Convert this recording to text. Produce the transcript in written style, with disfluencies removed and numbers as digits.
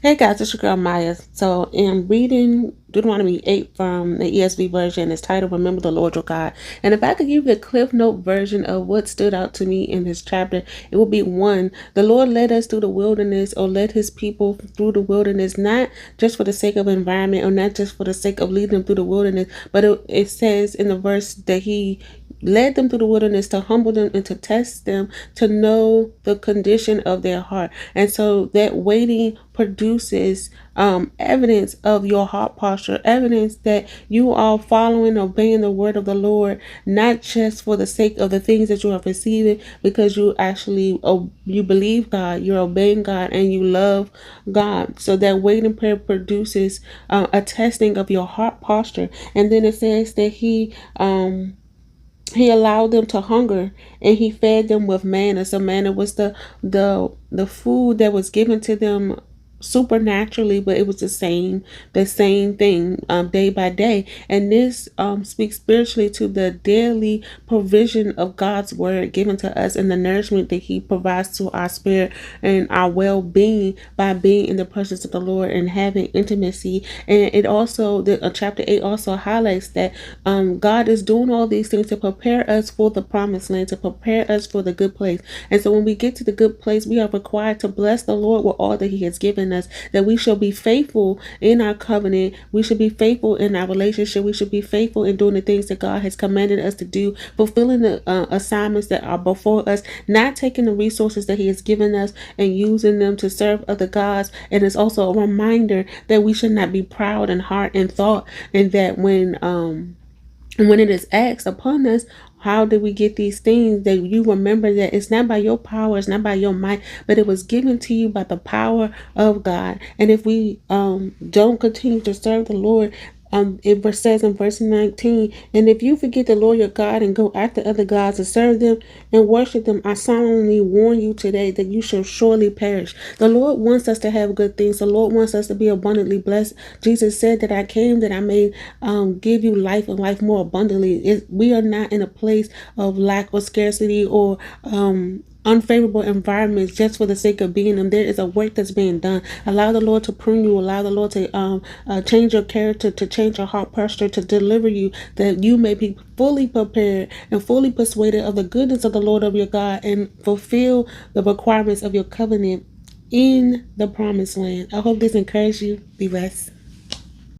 Hey guys, it's your girl Maya. So I'm reading Deuteronomy 8 from the ESV version. It's titled Remember the Lord Your God. And if I could give you the Cliff Note version of what stood out to me in this chapter, it would be one, the Lord led us through the wilderness, or led his people through the wilderness, not just for the sake of environment, or not just for the sake of leading them through the wilderness, but it says in the verse that he led them through the wilderness to humble them and to test them, to know the condition of their heart. And so that waiting produces evidence of your heart posture, evidence that you are following, obeying the word of the Lord, not just for the sake of the things that you are receiving, because you actually you believe God, you're obeying God, and you love God. So that waiting prayer produces a testing of your heart posture. And then it says that he allowed them to hunger, and he fed them with manna. So manna was the food that was given to them supernaturally, but it was the same thing day by day. And this speaks spiritually to the daily provision of God's word given to us, and the nourishment that he provides to our spirit and our well-being by being in the presence of the Lord and having intimacy. And it also, the chapter 8 also highlights that God is doing all these things to prepare us for the promised land, to prepare us for the good place. And so when we get to the good place, we are required to bless the Lord with all that he has given us, that we shall be faithful in our covenant. We should be faithful in our relationship. We should be faithful in doing the things that God has commanded us to do, fulfilling the assignments that are before us, not taking the resources that he has given us and using them to serve other gods. And it's also a reminder that we should not be proud in heart and thought, and that when it is asked upon us, how did we get these things, that you remember that it's not by your power, it's not by your might, but it was given to you by the power of God. And if we don't continue to serve the Lord, it says in verse 19, and if you forget the Lord your God and go after other gods and serve them and worship them, I solemnly warn you today that you shall surely perish. The Lord wants us to have good things. The Lord wants us to be abundantly blessed. Jesus said that I came that I may give you life and life more abundantly. We are not in a place of lack or scarcity or unfavorable environments just for the sake of being them. There is a work that's being done. Allow the Lord to prune you. Allow the Lord to change your character, to change your heart posture, to deliver you, that you may be fully prepared and fully persuaded of the goodness of the Lord of your God, and fulfill the requirements of your covenant in the promised land. I hope this encouraged you. Be blessed.